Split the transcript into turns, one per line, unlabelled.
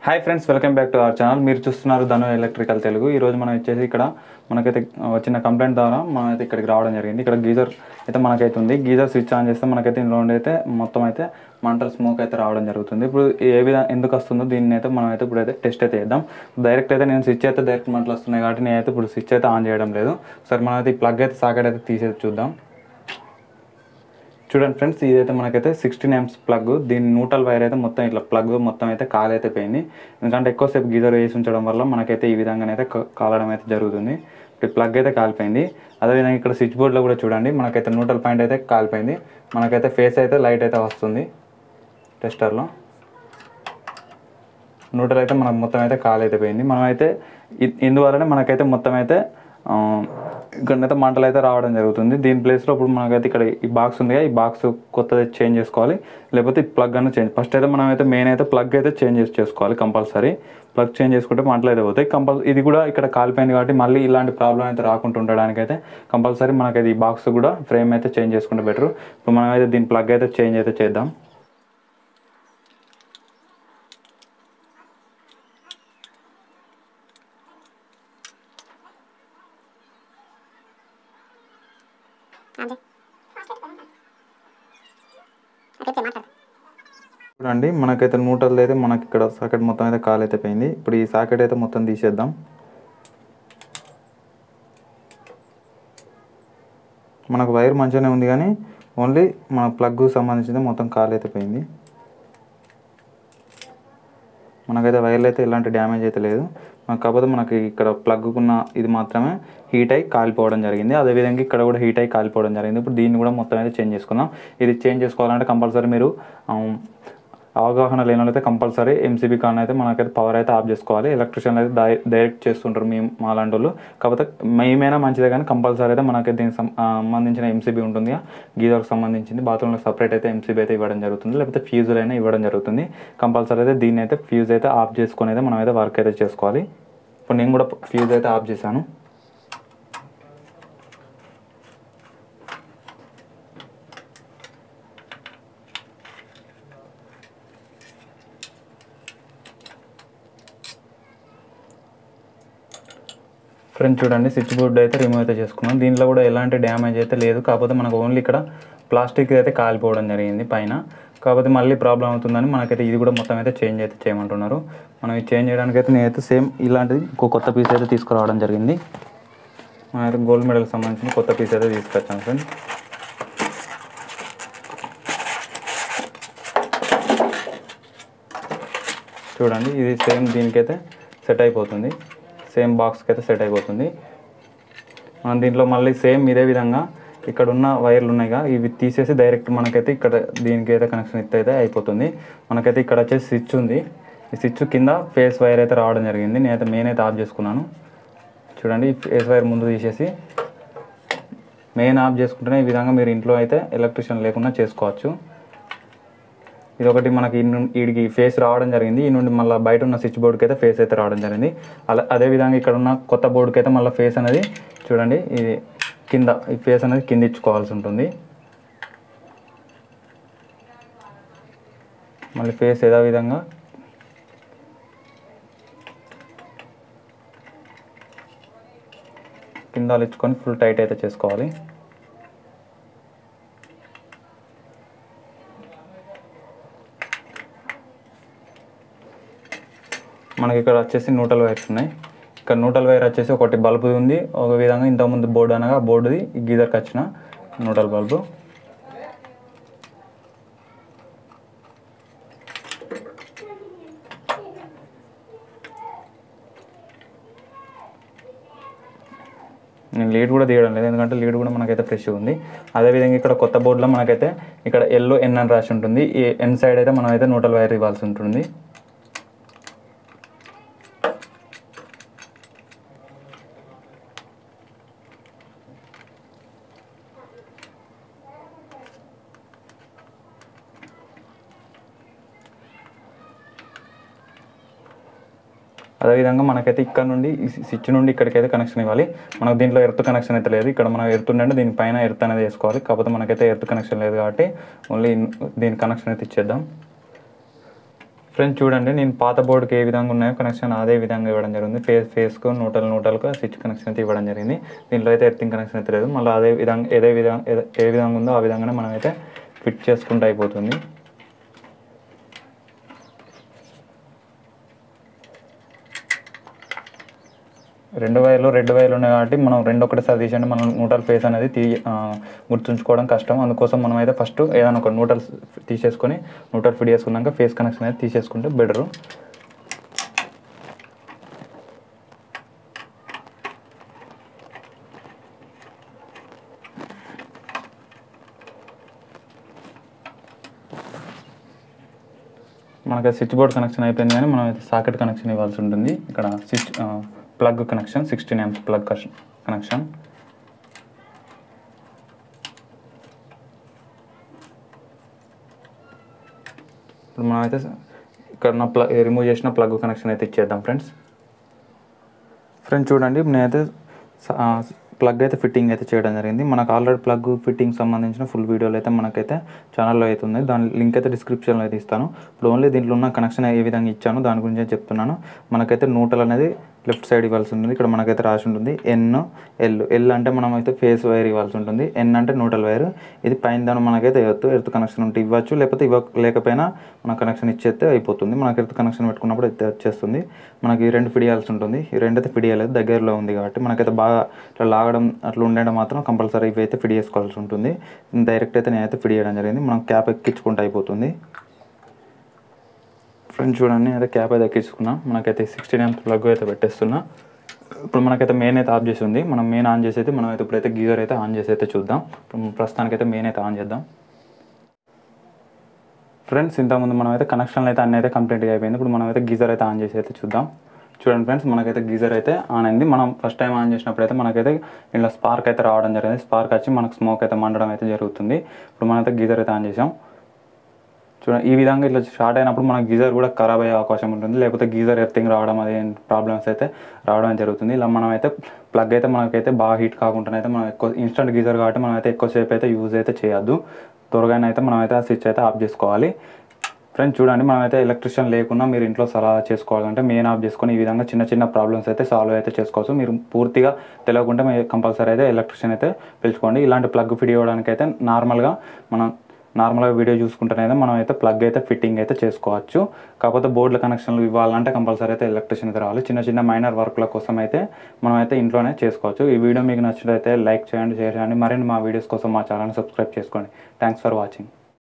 Hi friends, welcome back to our channel. మీరు చూస్తున్నారు ధను electrical Telugu. ఈరోజు మనం వచ్చేసి ఇక్కడ మనకైతే వచ్చిన కంప్లైంట్ ద్వారా మనమైతే ఇక్కడికి రావడం జరిగింది. ఇక్కడ గీజర్ అయితే మనకైతే ఉంది. గీజర్ స్విచ్ ఆన్ చేస్తే మనకైతే ఇందులో అయితే మొత్తం అయితే మంటలు స్మోక్ అయితే రావడం జరుగుతుంది. ఇప్పుడు ఏ విధంగా ఎందుకు వస్తుందో దీన్ని అయితే మనం అయితే ఇప్పుడైతే టెస్ట్ అయితే చేద్దాం. డైరెక్ట్ అయితే నేను స్విచ్ అయితే డైరెక్ట్ మంటలు వస్తున్నాయి కాబట్టి నేనైతే ఇప్పుడు స్విచ్ అయితే ఆన్ చేయడం లేదు. సరే మనమైతే ఈ ప్లగ్ అయితే సాకెట్ అయితే తీసేది చూద్దాం. చూడండి ఫ్రెండ్స్, ఇదైతే మనకైతే 16 amps ప్లగ్. దీని న్యూట్రల్ వైర్ అయితే మొత్తం ఇట్లా ప్లగ్ మొత్తం అయితే కాలైతే పోయింది. ఎందుకంటే ఎక్కువసేపు గీజర్ వేసి ఉంచడం వల్ల మనకైతే ఈ విధంగానైతే కాలడం అయితే జరుగుతుంది. ఇప్పుడు ప్లగ్ అయితే కాలిపోయింది. అదేవిధంగా ఇక్కడ స్విచ్ బోర్డ్లో కూడా చూడండి, మనకైతే న్యూట్రల్ పాయింట్ అయితే కాలిపోయింది. మనకైతే ఫేస్ అయితే లైట్ అయితే వస్తుంది. టెస్టర్లో న్యూట్రల్ అయితే మనకు మొత్తం అయితే కాలైతే పోయింది. మనమైతే ఇందువల్లనే మనకైతే మొత్తం అయితే ఇక్కడైతే మంటలు అయితే రావడం జరుగుతుంది. దీని ప్లేస్లో ఇప్పుడు మనకైతే ఇక్కడ ఈ బాక్స్ ఉంది, ఈ బాక్స్ కొత్తది చేంజ్ చేసుకోవాలి, లేకపోతే ఈ ప్లగ్ అన్న చేంజ్. ఫస్ట్ అయితే మనమైతే మెయిన్ అయితే ప్లగ్ అయితే చేంజ్ చేసుకోవాలి కంపల్సరీ. ప్లగ్ చేంజ్ చేసుకుంటే మంటలు అయితే పోతాయి. ఇది కూడా ఇక్కడ కాలిపోయింది కాబట్టి మళ్ళీ ఇలాంటి ప్రాబ్లం అయితే రాకుండా ఉండడానికి అయితే కంపల్సరీ మనకైతే ఈ బాక్స్ కూడా ఫ్రేమ్ అయితే చేంజ్ చేసుకుంటే బెటర్. ఇప్పుడు మనమైతే దీని ప్లగ్ అయితే చేంజ్ అయితే చేద్దాం. చూడండి, మనకైతే న్యూట్రల్ అయితే మనకి ఇక్కడ సాకెట్ మొత్తం అయితే కాల్ అయితే పోయింది. ఇప్పుడు ఈ సాకెట్ అయితే మొత్తం తీసేద్దాం. మనకు వైర్ మంచిగానే ఉంది కానీ ఓన్లీ మన ప్లగ్కు సంబంధించింది మొత్తం కాల్ అయితే పోయింది. మనకైతే వైర్లు అయితే ఎలాంటి డ్యామేజ్ అయితే లేదు. కాకపోతే మనకి ఇక్కడ ప్లగ్కున్న ఇది మాత్రమే హీట్ అయి కాలిపోవడం జరిగింది. అదేవిధంగా ఇక్కడ కూడా హీట్ అయి కాలిపోవడం జరిగింది. ఇప్పుడు దీన్ని కూడా మొత్తం అయితే చేంజ్ చేసుకుందాం. ఇది చేంజ్ చేసుకోవాలంటే కంపల్సరీ మీరు అవగాహన లేని వాళ్ళైతే కంపల్సరీ ఎంసీబీ కాన్ అయితే మనకైతే పవర్ అయితే ఆఫ్ చేసుకోవాలి. ఎలక్ట్రిషియన్ అయితే డైరెక్ట్ చేస్తుంటారు మా లాంటి వాళ్ళు. కాకపోతే మేమైనా మంచిదే కానీ కంపల్సరీ అయితే మనకైతే దీనికి సంబంధించిన ఎంసీబీ ఉంటుంది, గీజర్కి సంబంధించింది. బాత్రూంలో సపరేట్ అయితే ఎంసీబీ అయితే ఇవ్వడం జరుగుతుంది, లేకపోతే ఫ్యూజులు అయినా ఇవ్వడం జరుగుతుంది. కంపల్సరీ అయితే దీన్ని అయితే ఫ్యూజ్ అయితే ఆఫ్ చేసుకొని అయితే మనం అయితే వర్క్ అయితే చేసుకోవాలి. ఇప్పుడు నేను కూడా ఫ్యూజ్ అయితే ఆఫ్ చేశాను. ఫ్రెండ్స్ చూడండి, స్విచ్ బోర్డ్ అయితే రిమూవ్ అయితే చేసుకున్నాం. దీంట్లో కూడా ఎలాంటి డ్యామేజ్ అయితే లేదు. కాకపోతే మనకు ఓన్లీ ఇక్కడ ప్లాస్టిక్ అయితే కాలిపోవడం జరిగింది పైన. కాకపోతే మళ్ళీ ప్రాబ్లం అవుతుందని మనకైతే ఇది కూడా మొత్తం అయితే చేంజ్ అయితే చేయమంటున్నారు. మనం ఇది చేంజ్ చేయడానికి అయితే నేనైతే సేమ్ ఇలాంటిది ఇంకో కొత్త పీస్ అయితే తీసుకురావడం జరిగింది. మనమైతే గోల్డ్ మెడల్కి సంబంధించిన కొత్త పీస్ అయితే తీసుకొచ్చాను ఫ్రెండ్స్. చూడండి, ఇది సేమ్ దీనికైతే సెట్ అయిపోతుంది. సేమ్ బాక్స్కి అయితే సెట్ అయిపోతుంది. మనం దీంట్లో మళ్ళీ సేమ్ ఇదే విధంగా ఇక్కడ ఉన్న వైర్లు ఉన్నాయిగా, ఇవి తీసేసి డైరెక్ట్ మనకైతే ఇక్కడ దీనికి అయితే కనెక్షన్ అయితే అయిపోతుంది. మనకైతే ఇక్కడ వచ్చేసి స్విచ్ ఉంది. ఈ స్విచ్ కింద ఫేస్ వైర్ అయితే రావడం జరిగింది. నేనైతే మెయిన్ అయితే ఆఫ్ చేసుకున్నాను. చూడండి, ఫేస్ వైర్ ముందు తీసేసి మెయిన్ ఆఫ్ చేసుకుంటేనే ఈ విధంగా మీరు ఇంట్లో అయితే ఎలక్ట్రిషియన్ లేకుండా చేసుకోవచ్చు. ఇది ఒకటి మనకి వీడికి ఫేస్ రావడం జరిగింది. ఈ నుండి మళ్ళీ బయట ఉన్న స్విచ్ బోర్డుకి అయితే ఫేస్ అయితే రావడం జరిగింది. అదేవిధంగా ఇక్కడ ఉన్న కొత్త బోర్డుకి అయితే మళ్ళీ ఫేస్ అనేది చూడండి, ఇది కింద ఈ ఫేస్ అనేది కింద ఇచ్చుకోవాల్సి ఉంటుంది. మళ్ళీ ఫేస్ ఏదో విధంగా కింద ఇచ్చుకొని ఫుల్ టైట్ అయితే చేసుకోవాలి. మనకి ఇక్కడ వచ్చేసి న్యూట్రల్ వైర్స్ ఉన్నాయి. ఇక్కడ న్యూట్రల్ వైర్ వచ్చేసి ఒకటి బల్బు ఉంది. ఒక విధంగా ఇంతకుముందు బోర్డు అనగా బోర్డుది గీజర్కి వచ్చిన న్యూట్రల్ బల్బు. నేను లీడ్ కూడా తీయడం లేదు, ఎందుకంటే లీడ్ కూడా మనకైతే ఫ్రెష్ ఉంది. అదేవిధంగా ఇక్కడ కొత్త బోర్డులో మనకైతే ఇక్కడ ఎల్లో ఎన్ అని రాసి ఉంటుంది. ఈ ఎన్ సైడ్ అయితే మనం అయితే న్యూట్రల్ వైర్ ఇవ్వాల్సి ఉంటుంది. అదేవిధంగా మనకైతే ఇక్కడ నుండి స్విచ్ నుండి ఇక్కడికైతే కనెక్షన్ ఇవ్వాలి. మనకు దీంట్లో ఎర్త్ కనెక్షన్ అయితే లేదు. ఇక్కడ మనం ఎర్త్ ఉండే దీనిపైన ఎర్త్ అనేది వేసుకోవాలి. కాకపోతే మనకైతే ఎర్త్ కనెక్షన్ లేదు కాబట్టి ఓన్లీ దీని కనెక్షన్ అయితే ఇచ్చేద్దాం. ఫ్రెండ్స్ చూడండి, నేను పాత బోర్డుకి ఏ విధంగా ఉన్నాయో కనెక్షన్ అదే విధంగా ఇవ్వడం జరిగింది. ఫేస్కు న్యూట్రల్కు స్విచ్ కనెక్షన్ అయితే ఇవ్వడం జరిగింది. దీంట్లో అయితే ఎర్తింగ్ కనెక్షన్ అయితే లేదు. మళ్ళీ అదే విధంగా ఏ విధంగా ఉందో ఆ విధంగానే మనం అయితే ఫిట్ చేసుకుంటూ అయిపోతుంది. రెండు వైర్లు ఉన్నాయి కాబట్టి మనం ఒకటిసారి తీసేయండి మనం న్యూట్రల్ ఫేస్ అనేది గుర్తుంచుకోవడం కష్టం. అందుకోసం మనం అయితే ఫస్ట్ ఏదైనా ఒక న్యూట్రల్ తీసేసుకొని న్యూట్రల్ ఫిట్ చేసుకున్నాక ఫేస్ కనెక్షన్ అయితే తీసేసుకుంటే బెటరు. మనకి స్విచ్ బోర్డ్ కనెక్షన్ అయిపోయింది, కానీ మనం అయితే సాకెట్ కనెక్షన్ ఇవ్వాల్సి ఉంటుంది. ఇక్కడ switch plug connection 16 amps plug connection. ఇప్పుడు మనం అయితే ఇక్కడ రిమూవ్ చేసిన ప్లగ్ కనెక్షన్ అయితే ఇచ్చేద్దాం ఫ్రెండ్స్. చూడండి, నేనైతే ప్లగ్ అయితే ఫిట్టింగ్ అయితే చేయడం జరిగింది. మనకు ఆల్రెడీ ప్లగ్ ఫిట్టింగ్ సంబంధించిన ఫుల్ వీడియోలు అయితే మనకైతే ఛానల్లో అయితే ఉంది. దాని లింక్ అయితే డిస్క్రిప్షన్లో అయితే ఇస్తాను. ఇప్పుడు ఓన్లీ దీంట్లో ఉన్న కనెక్షన్ ఏ విధంగా ఇచ్చాను దాని గురించి చెప్తున్నాను. మనకైతే న్యూట్రల్ అనేది లెఫ్ట్ సైడ్ ఇవ్వాల్సి ఉంటుంది. ఇక్కడ మనకైతే రాసి ఉంటుంది ఎల్ అంటే మనం అయితే ఫేస్ వైర్ ఇవ్వాల్సి ఉంటుంది. ఎన్ అంటే న్యూట్రల్ వైర్. ఇది పైన దాని మనకైతే ఎర్త్ కనెక్షన్ ఉంటే ఇవ్వచ్చు, లేకపోతే లేకపోయినా మన కనెక్షన్ ఇచ్చేస్తే అయిపోతుంది. మనకి ఎర్త్ కనెక్షన్ పెట్టుకున్నప్పుడు అయితే వచ్చేస్తుంది. మనకి 2 ఫిడియాల్సి ఉంటుంది. ఈ 2 అయితే ఫిడియాలేదు, దగ్గరలో ఉంది కాబట్టి మనకైతే బాగా ఇట్లా లాగడం అట్లా ఉండడం మాత్రం కంపల్సరీ ఇవి అయితే ఫిడ్ చేసుకోవాల్సి ఉంటుంది. డైరెక్ట్ అయితే నేనైతే ఫిడ్ చేయడం జరిగింది. మనం క్యాప్ ఎక్కించుకుంటూ అయిపోతుంది. ఫ్రెండ్స్ చూడండి, అయితే క్యాప్ అయితే ఎక్కించుకున్నా. మనకైతే 16 amps ప్లగ్ అయితే పెట్టేస్తున్నా. ఇప్పుడు మనకైతే మెయిన్ అయితే ఆఫ్ చేసి ఉంది. మనం మెయిన్ ఆన్ చేసి అయితే మనం అయితే ఇప్పుడైతే గీజర్ అయితే ఆన్ చేసి అయితే చూద్దాం. ప్రస్తుతానికైతే మెయిన్ అయితే ఆన్ చేద్దాం. ఫ్రెండ్స్ ఇంతకుముందు మనం అయితే కనెక్షన్లు అయితే అన్నీ అయితే కంప్లీట్గా అయిపోయింది. ఇప్పుడు మనం అయితే గీజర్ అయితే ఆన్ చేసి అయితే చూద్దాం. చూడండి ఫ్రెండ్స్, మనకైతే గీజర్ అయితే ఆన్ అయింది. మనం ఫస్ట్ టైం ఆన్ చేసినప్పుడు అయితే మనకైతే ఇలా స్పార్క్ అయితే రావడం జరిగింది. స్పార్క్ వచ్చి మనకు స్మోక్ అయితే మండడం అయితే జరుగుతుంది. ఇప్పుడు మనమైతే గీజర్ అయితే ఆన్ చేసాం. చూడండి, ఈ విధంగా ఇట్లా స్టార్ట్ అయినప్పుడు మనకు గీజర్ కూడా ఖరాబ్ అయ్యే అవకాశం ఉంటుంది, లేకపోతే గీజర్ ఎర్తింగ్ రావడం అదే ప్రాబ్లమ్స్ అయితే రావడం జరుగుతుంది. ఇలా మనం అయితే ప్లగ్ అయితే మనకైతే బాగా హీట్ కాకుండా అయితే మనం ఇన్స్టంట్ గీజర్ కాబట్టి మనం అయితే ఎక్కువసేపు అయితే యూజ్ అయితే చేయొద్దు. త్వరగానే అయితే మనం అయితే ఆ స్విచ్ అయితే ఆఫ్ చేసుకోవాలి. ఫ్రెండ్స్ చూడండి, మనమైతే ఎలక్ట్రిషియన్ లేకుండా మీరు ఇంట్లో సలహా చేసుకోవాలంటే మెయిన్ ఆఫ్ చేసుకొని ఈ విధంగా చిన్న ప్రాబ్లమ్స్ అయితే సాల్వ్ అయితే చేసుకోవచ్చు. మీరు పూర్తిగా తెలియకుండా మీరు కంపల్సరీ అయితే ఎలక్ట్రిషియన్ అయితే పిలుచుకోండి. ఇలాంటి ప్లగ్ ఫిట్ చేయడానికి అయితే నార్మల్గా వీడియో చూసుకుంటేనైతే మనం అయితే ప్లగ్ అయితే ఫిట్టింగ్ అయితే చేసుకోవచ్చు. కాకపోతే బోర్డుల కనెక్షన్లు ఇవ్వాలంటే కంపల్సరీ అయితే ఎలక్ట్రిషియన్ అయితే రావాలి. చిన్న మైనర్ వర్క్ల కోసం అయితే మనం అయితే ఇంట్లోనే చేసుకోవచ్చు. ఈ వీడియో మీకు నచ్చినట్లయితే లైక్ చేయండి, షేర్ చేయండి. మరిన్ని మా వీడియోస్ కోసం మా ఛానల్ని సబ్స్క్రైబ్ చేసుకోండి. Thanks for watching.